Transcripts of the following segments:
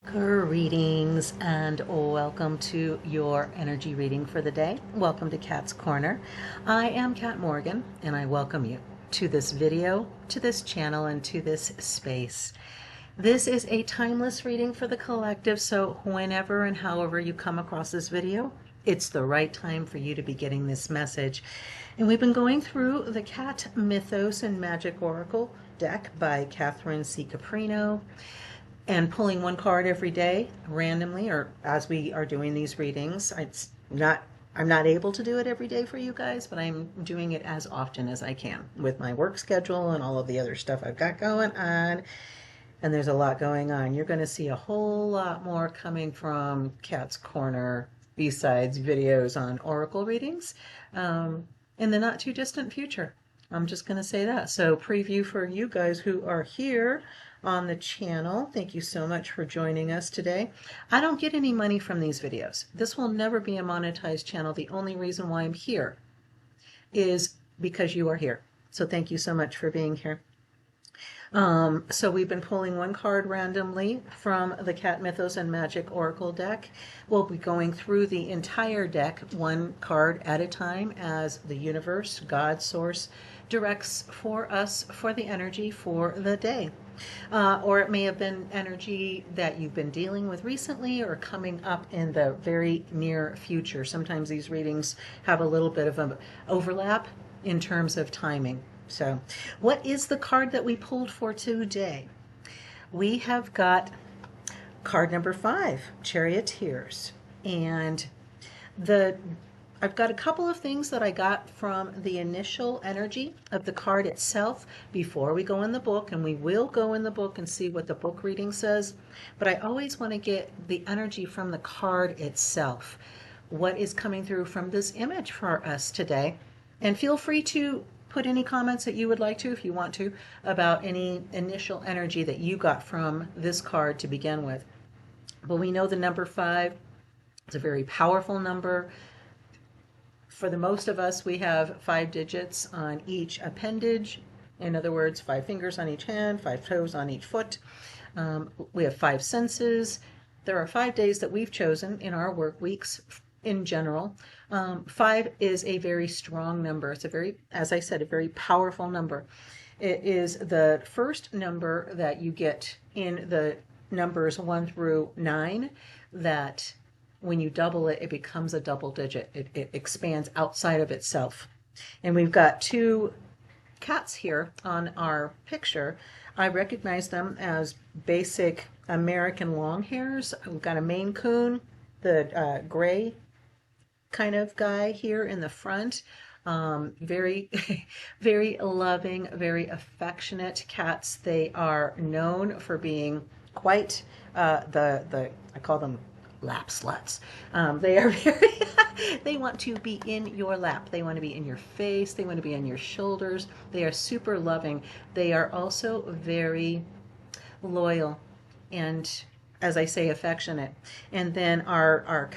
Greetings and welcome to your energy reading for the day. Welcome to Cat's Corner. I am Cat Morgan and I welcome you to this video, to this channel, and to this space. This is a timeless reading for the collective, so whenever and however you come across this video, it's the right time for you to be getting this message. And we've been going through the Cat Mythos and Magick Oracle deck by Catherine C. Caprino, and pulling one card every day randomly, or as we are doing these readings. I'm not able to do it every day for you guys, but I'm doing it as often as I can with my work schedule and all of the other stuff I've got going on. And there's a lot going on. You're going to see a whole lot more coming from Cat's Corner besides videos on oracle readings in the not too distant future. I'm just going to say that. So preview for you guys who are here on the channel. Thank you so much for joining us today. I don't get any money from these videos. This will never be a monetized channel. The only reason why I'm here is because you are here. So thank you so much for being here. So we've been pulling one card randomly from the Cat Mythos and Magick Oracle deck. We'll be going through the entire deck one card at a time as the universe, God, source, directs for us for the energy for the day. Or it may have been energy that you've been dealing with recently or coming up in the very near future. Sometimes these readings have a little bit of an overlap in terms of timing. So what is the card that we pulled for today? We have got card number 5, Charioteers. And I've got a couple of things that I got from the initial energy of the card itself before we go in the book, and we will go in the book and see what the book reading says. But I always want to get the energy from the card itself. What is coming through from this image for us today? And feel free to put any comments that you would like to, if you want to, about any initial energy that you got from this card to begin with. But we know the number 5 is a very powerful number. For the most of us, we have 5 digits on each appendage. In other words, 5 fingers on each hand, 5 toes on each foot. We have 5 senses. There are 5 days that we've chosen in our work weeks in general. 5 is a very strong number. It's a very, as I said, a very powerful number. It is the first number that you get in the numbers 1 through 9 that when you double it, it becomes a double digit. It expands outside of itself. And we've got 2 cats here on our picture. I recognize them as basic American longhairs. We've got a Maine Coon, the gray kind of guy here in the front. Very, very loving, very affectionate cats. They are known for being quite I call them lap sluts. They are very, they want to be in your lap. They want to be in your face. They want to be on your shoulders. They are super loving. They are also very loyal and, as I say, affectionate. And then our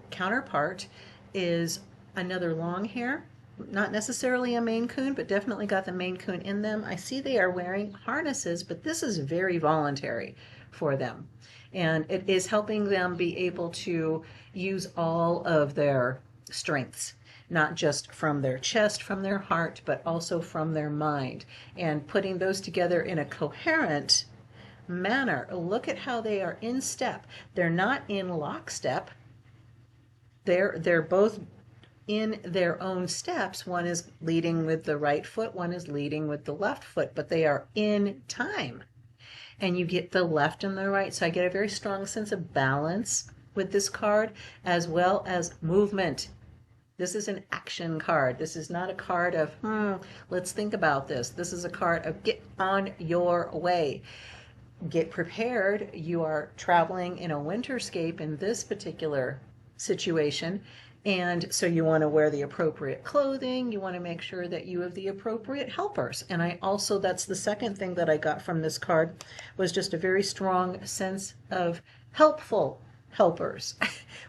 counterpart is another long hair, not necessarily a Maine Coon, but definitely got the Maine Coon in them. I see they are wearing harnesses, but this is very voluntary for them. And it is helping them be able to use all of their strengths, not just from their chest, from their heart, but also from their mind, and putting those together in a coherent manner. Look at how they are in step. They're not in lockstep. They're both in their own steps. One is leading with the right foot, one is leading with the left foot, but they are in time. And you get the left and the right. So I get a very strong sense of balance with this card, as well as movement. This is an action card. This is not a card of, let's think about this. This is a card of get on your way. Get prepared. You are traveling in a winterscape in this particular situation, and so you want to wear the appropriate clothing. You want to make sure that you have the appropriate helpers. And I also, that's the second thing that I got from this card, was just a very strong sense of helpful helpers.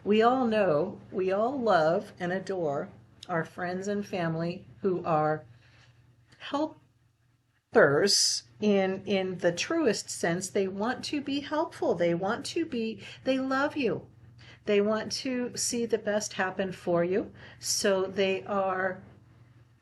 We all know, we all love and adore our friends and family who are helpers in the truest sense, they want to be helpful. They love you. They want to see the best happen for you. So they are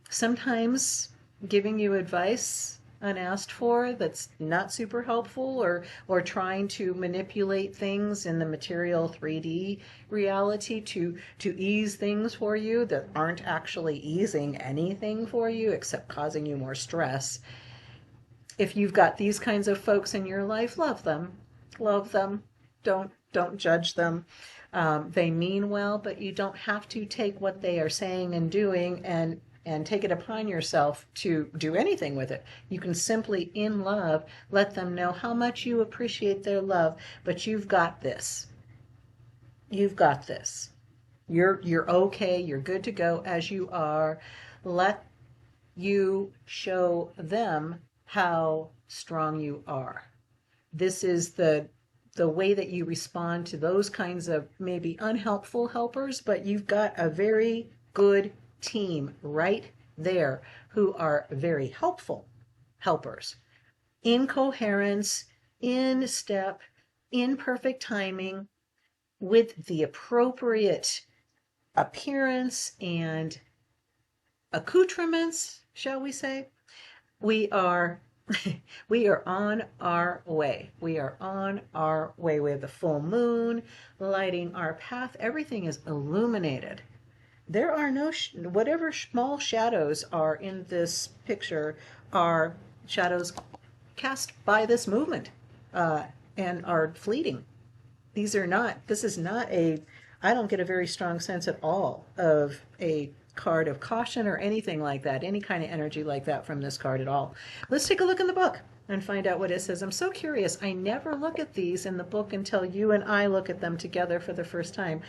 sometimes giving you advice unasked for that's not super helpful, or trying to manipulate things in the material 3D reality to ease things for you that aren't actually easing anything for you except causing you more stress. If you've got these kinds of folks in your life, love them. Love them. Don't judge them. They mean well, but you don't have to take what they are saying and doing and take it upon yourself to do anything with it. You can simply, in love, let them know how much you appreciate their love, but you've got this. You've got this. You're okay. You're good to go as you are. Let you show them how strong you are. This is the way that you respond to those kinds of maybe unhelpful helpers, but you've got a very good team right there who are very helpful helpers. In coherence, in step, in perfect timing, with the appropriate appearance and accoutrements, shall we say. We are on our way. We are on our way. We have the full moon lighting our path. Everything is illuminated. There are no, whatever small shadows are in this picture are shadows cast by this movement and are fleeting. This is not I don't get a very strong sense at all of a card of caution or anything like that, any kind of energy like that from this card at all. Let's take a look in the book and find out what it says. I'm so curious. I never look at these in the book until you and I look at them together for the first time.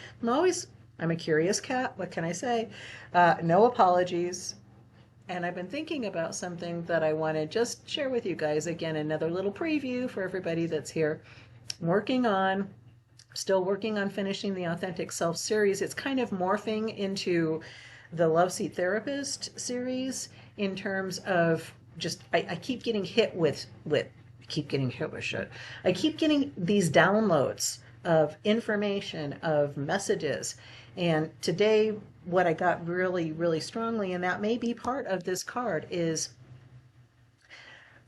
I'm a curious cat. What can I say? No apologies. And I've been thinking about something that I want to just share with you guys. Again, another little preview for everybody that's here. Still working on finishing the Authentic Self series. It's kind of morphing into the Love Seat Therapist series in terms of just, I keep getting hit with shit. I keep getting these downloads of information, of messages. And today, what I got really, really strongly, and that may be part of this card, is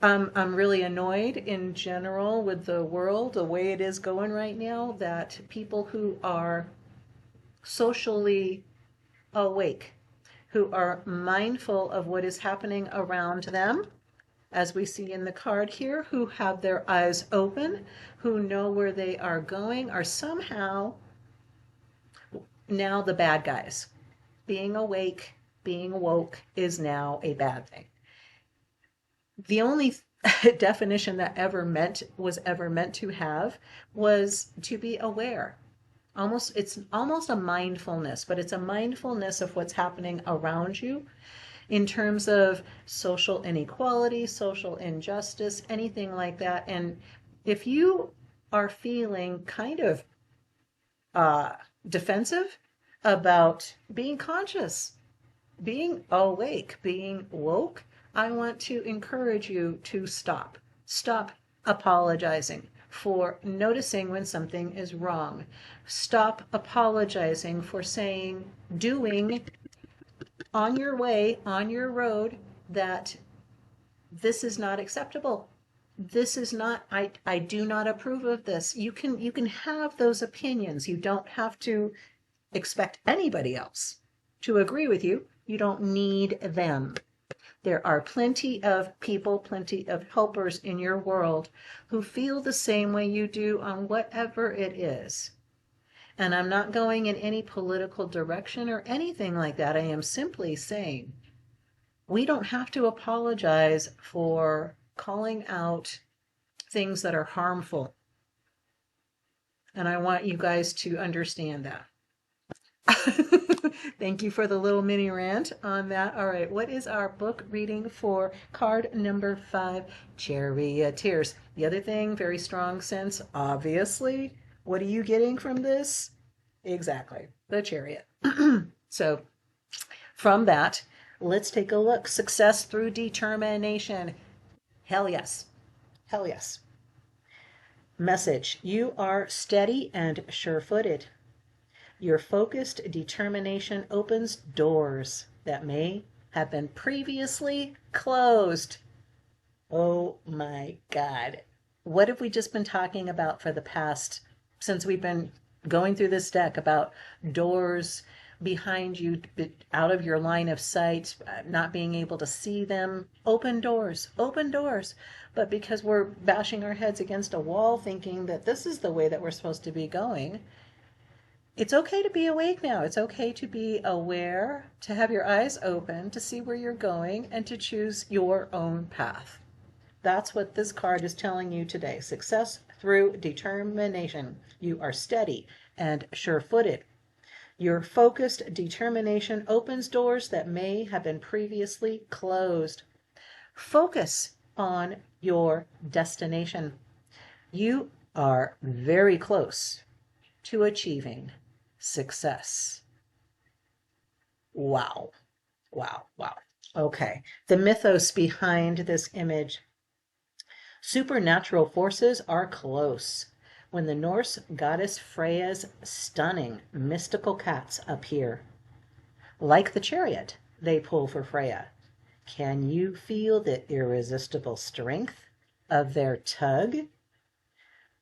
I'm really annoyed in general with the world, the way it is going right now, that people who are socially awake, who are mindful of what is happening around them, as we see in the card here, who have their eyes open, who know where they are going, are somehow now the bad guys. Being awake, being woke is now a bad thing. The only definition that was ever meant to have was to be aware. It's almost a mindfulness, but it's a mindfulness of what's happening around you in terms of social inequality, social injustice, anything like that. And if you are feeling kind of defensive about being conscious, being awake, being woke, I want to encourage you to stop. Stop apologizing for noticing when something is wrong. Stop apologizing for doing on your way, on your road, that this is not acceptable. This is not, I do not approve of this. You can have those opinions. You don't have to expect anybody else to agree with you. You don't need them. There are plenty of people, plenty of helpers in your world who feel the same way you do on whatever it is. And I'm not going in any political direction or anything like that. I am simply saying we don't have to apologize for calling out things that are harmful. And I want you guys to understand that. Thank you for the little mini rant on that. All right, what is our book reading for card number 5, Charioteers? The other thing, very strong sense, obviously. What are you getting from this? Exactly, the Chariot. So from that, let's take a look. Success through determination. Hell yes. Hell yes. Message: you are steady and sure-footed. Your focused determination opens doors that may have been previously closed. Oh my God. What have we just been talking about for the past, since we've been going through this deck, about doors behind you, out of your line of sight, not being able to see them? Open doors, open doors. But because we're bashing our heads against a wall thinking that this is the way that we're supposed to be going, it's okay to be awake now. It's okay to be aware, to have your eyes open, to see where you're going, and to choose your own path. That's what this card is telling you today. Success through determination. You are steady and sure-footed. Your focused determination opens doors that may have been previously closed. Focus on your destination. You are very close to achieving success. Wow. Wow. Wow. Okay. The mythos behind this image. Supernatural forces are close when the Norse goddess Freya's stunning mystical cats appear. Like the chariot, they pull for Freya. Can you feel the irresistible strength of their tug?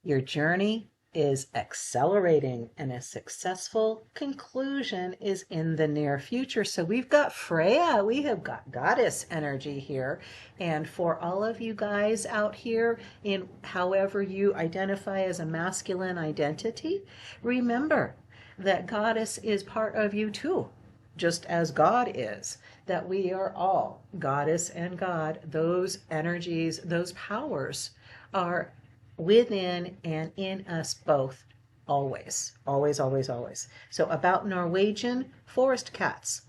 Your journey is accelerating and a successful conclusion is in the near future. So we've got Freya, we have got goddess energy here. And for all of you guys out here, in however you identify as a masculine identity, remember that goddess is part of you too, just as God is, that we are all goddess and God. Those energies, those powers are within and in us both, always, always, always, always. So about Norwegian forest cats.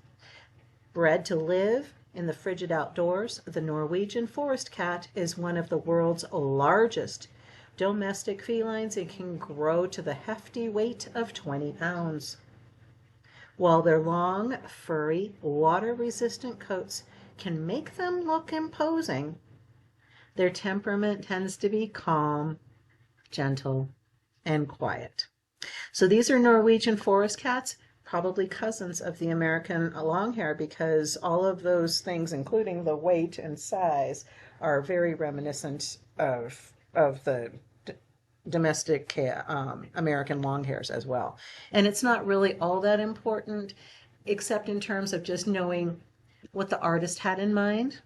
Bred to live in the frigid outdoors, the Norwegian forest cat is one of the world's largest domestic felines and can grow to the hefty weight of 20 pounds. While their long, furry, water-resistant coats can make them look imposing, their temperament tends to be calm, gentle, and quiet. So these are Norwegian forest cats, probably cousins of the American longhair, because all of those things, including the weight and size, are very reminiscent of the domestic American longhairs as well. And it's not really all that important, except in terms of just knowing what the artist had in mind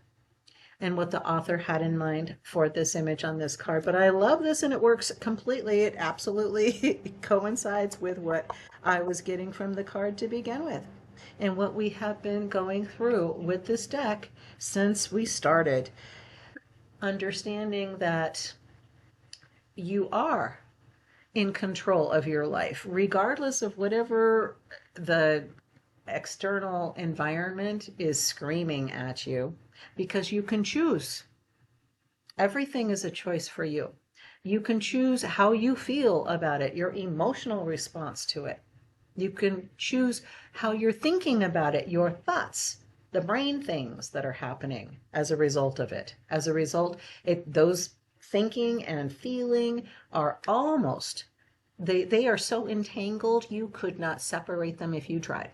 and what the author had in mind for this image on this card. But I love this, and it works completely. It absolutely coincides with what I was getting from the card to begin with, and what we have been going through with this deck since we started. Understanding that you are in control of your life, regardless of whatever the external environment is screaming at you, because you can choose. Everything is a choice for you. You can choose how you feel about it, your emotional response to it. You can choose how you're thinking about it, your thoughts, the brain things that are happening as a result of it. As a result, those thinking and feeling are almost, they are so entangled you could not separate them if you tried.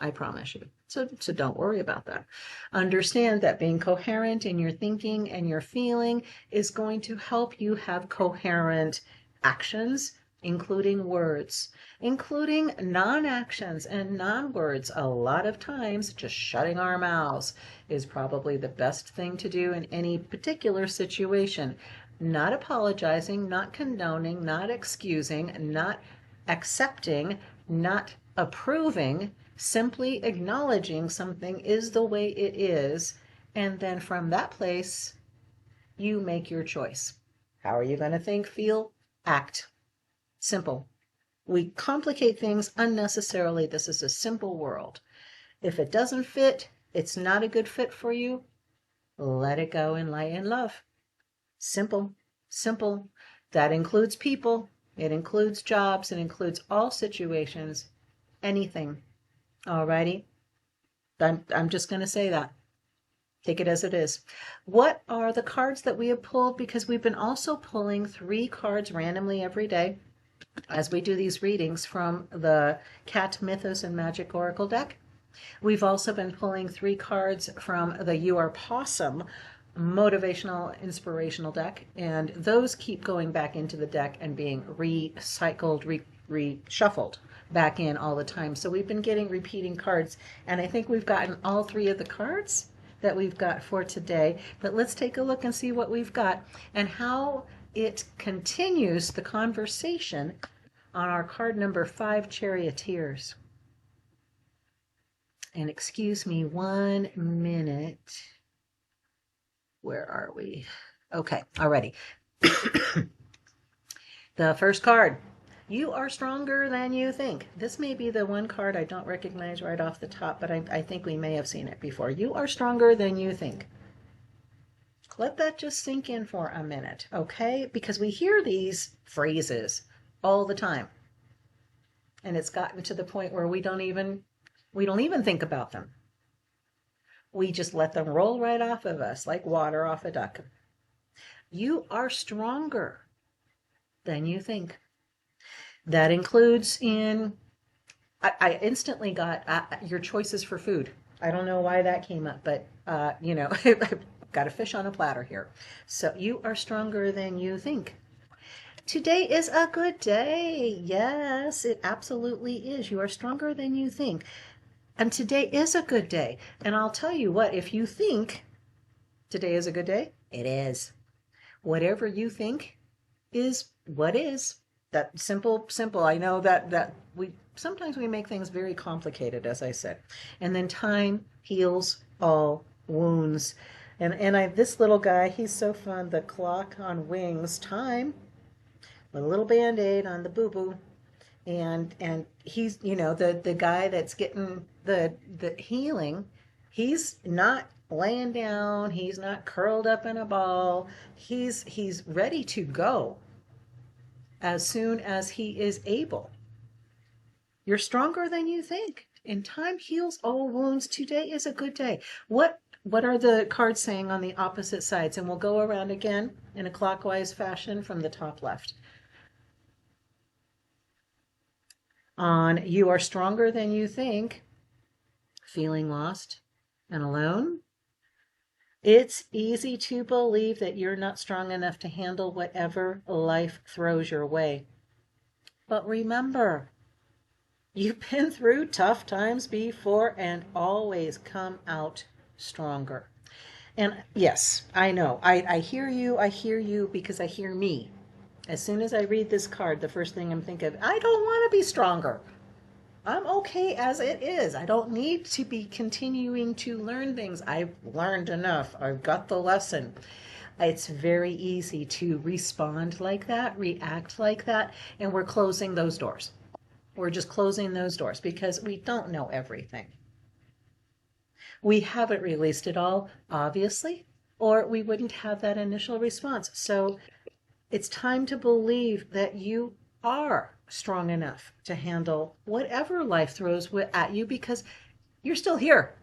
I promise you. So don't worry about that. Understand that being coherent in your thinking and your feeling is going to help you have coherent actions, including words, including non-actions and non-words. A lot of times, just shutting our mouths is probably the best thing to do in any particular situation. Not apologizing, not condoning, not excusing, not accepting, not approving, simply acknowledging something is the way it is, and then from that place, you make your choice. How are you going to think, feel, act? Simple. We complicate things unnecessarily. This is a simple world. If it doesn't fit, it's not a good fit for you, let it go in light and love. Simple, simple. That includes people. It includes jobs. It includes all situations, anything. Alrighty? I'm just going to say that. Take it as it is. What are the cards that we have pulled? Because we've been also pulling 3 cards randomly every day as we do these readings from the Cat Mythos and Magic Oracle deck. We've also been pulling 3 cards from the Are Pawsome motivational inspirational deck, and those keep going back into the deck and being recycled, reshuffled back in all the time. So we've been getting repeating cards, and I think we've gotten all 3 of the cards that we've got for today. But let's take a look and see what we've got and how it continues the conversation on our card number 5, Charioteers. And excuse me 1 minute. Where are we? Okay, already. The first card. You are stronger than you think. This may be the one card I don't recognize right off the top, but I think we may have seen it before. You are stronger than you think. Let that just sink in for a minute, okay? Because we hear these phrases all the time. And it's gotten to the point where we don't even think about them. We just let them roll right off of us like water off a duck. You are stronger than you think. That includes I instantly got your choices for food. I don't know why that came up, but, you know, I've got a fish on a platter here. So you are stronger than you think. Today is a good day. Yes, it absolutely is. You are stronger than you think. And today is a good day. And I'll tell you what, if you think today is a good day, it is. Whatever you think is what is. That simple. I know that we sometimes we make things very complicated, as I said. And then time heals all wounds. And this little guy, he's so fun. The clock on wings, time, with a little band-aid on the boo-boo. And he's, you know, the guy that's getting the healing, he's not laying down, he's not curled up in a ball. He's ready to go as soon as he is able. You're stronger than you think. And time heals all wounds. Today is a good day. What are the cards saying on the opposite sides? And we'll go around again in a clockwise fashion from the top left. On you are stronger than you think, feeling lost and alone. It's easy to believe that you're not strong enough to handle whatever life throws your way. But remember, you've been through tough times before and always come out stronger. And yes, I know, I hear you because I hear me. As soon as I read this card, the first thing I'm thinking of, I don't want to be stronger. I'm okay as it is. I don't need to be continuing to learn things. I've learned enough. I've got the lesson. It's very easy to respond like that, react like that, and we're closing those doors. We're just closing those doors because we don't know everything. We haven't released it all, obviously, or we wouldn't have that initial response. So it's time to believe that you are strong enough to handle whatever life throws at you because you're still here.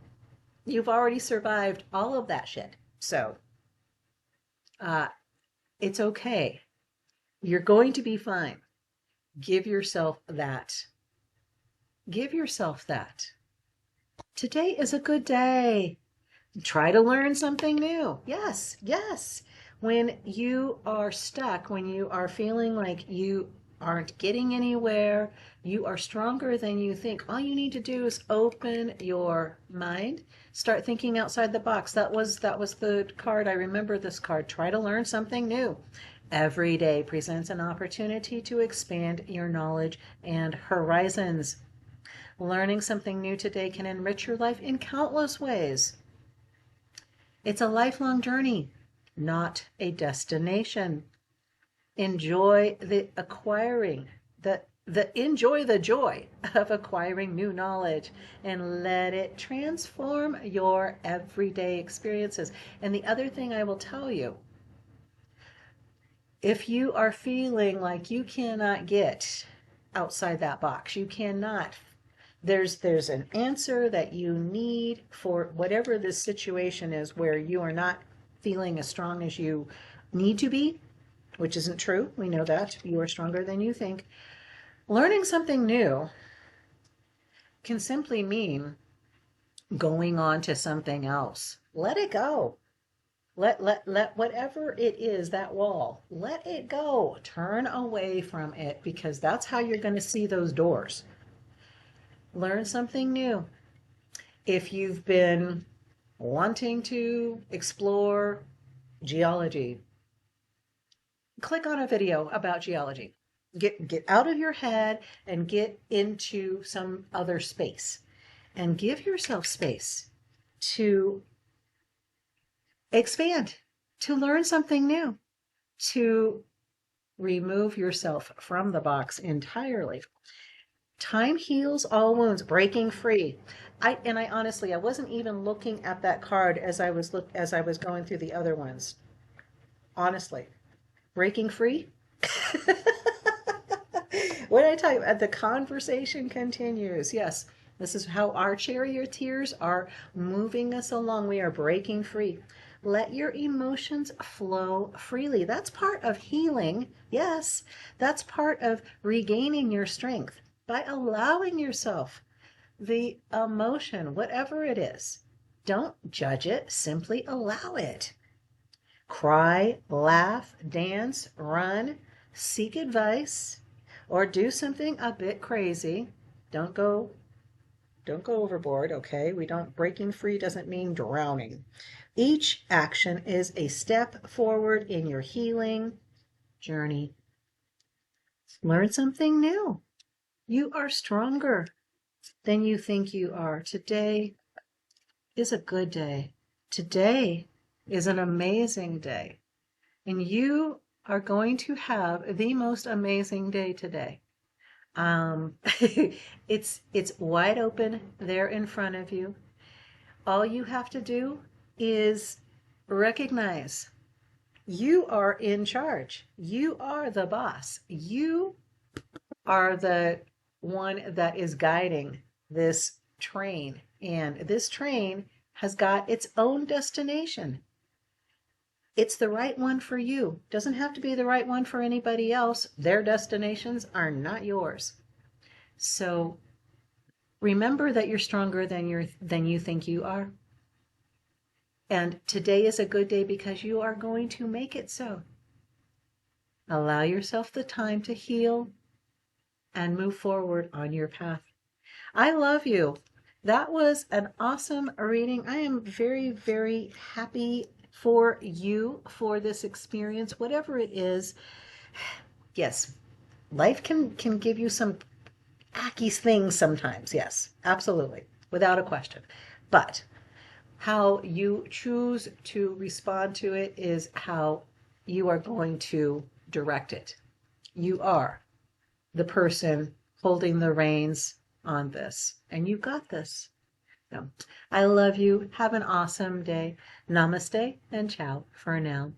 You've already survived all of that shit. So it's okay. You're going to be fine. Give yourself that. Give yourself that. Today is a good day. Try to learn something new. Yes, yes. When you are stuck, when you are feeling like you aren't getting anywhere, you are stronger than you think. All you need to do is open your mind, start thinking outside the box. That was the card. I remember this card. Try to learn something new. Every day presents an opportunity to expand your knowledge and horizons. Learning something new today can enrich your life in countless ways. It's a lifelong journey, not a destination. Enjoy the acquiring, enjoy the joy of acquiring new knowledge and let it transform your everyday experiences. And the other thing I will tell you, if you are feeling like you cannot get outside that box, you cannot There's an answer that you need for whatever this situation is where you are not feeling as strong as you need to be, which isn't true. We know that you are stronger than you think. Learning something new can simply mean going on to something else. Let it go. Let whatever it is, that wall, let it go. Turn away from it, because that's how you're going to see those doors. Learn something new. If you've been wanting to explore geology, click on a video about geology. Get out of your head and get into some other space, and give yourself space to expand, to learn something new, to remove yourself from the box entirely. Time heals all wounds, breaking free. I honestly, I wasn't even looking at that card as I was going through the other ones. Honestly, breaking free. What did I tell you? The conversation continues. Yes, this is how our charioteers are moving us along. We are breaking free. Let your emotions flow freely. That's part of healing. Yes, that's part of regaining your strength, by allowing yourself the emotion, whatever it is. Don't judge it, simply allow it. Cry, laugh, dance, run, seek advice, or do something a bit crazy. Don't go overboard, okay? Breaking free doesn't mean drowning. Each action is a step forward in your healing journey. Learn something new. You are stronger than you think you are. Today is a good day. Today is an amazing day. And you are going to have the most amazing day today. It's wide open there in front of you. All you have to do is recognize you are in charge. You are the boss. You are the one that is guiding this train. And this train has got its own destination. It's the right one for you. Doesn't have to be the right one for anybody else. Their destinations are not yours. So remember that you're stronger than you think you are. And today is a good day because you are going to make it so. Allow yourself the time to heal and move forward on your path. I love you. That was an awesome reading. I am very, very happy for you for this experience, whatever it is. Yes, life can give you some acky things sometimes. Yes, absolutely, without a question. But how you choose to respond to it is how you are going to direct it. You are the person holding the reins on this, and you got this. So, I love you. Have an awesome day. Namaste and ciao for now.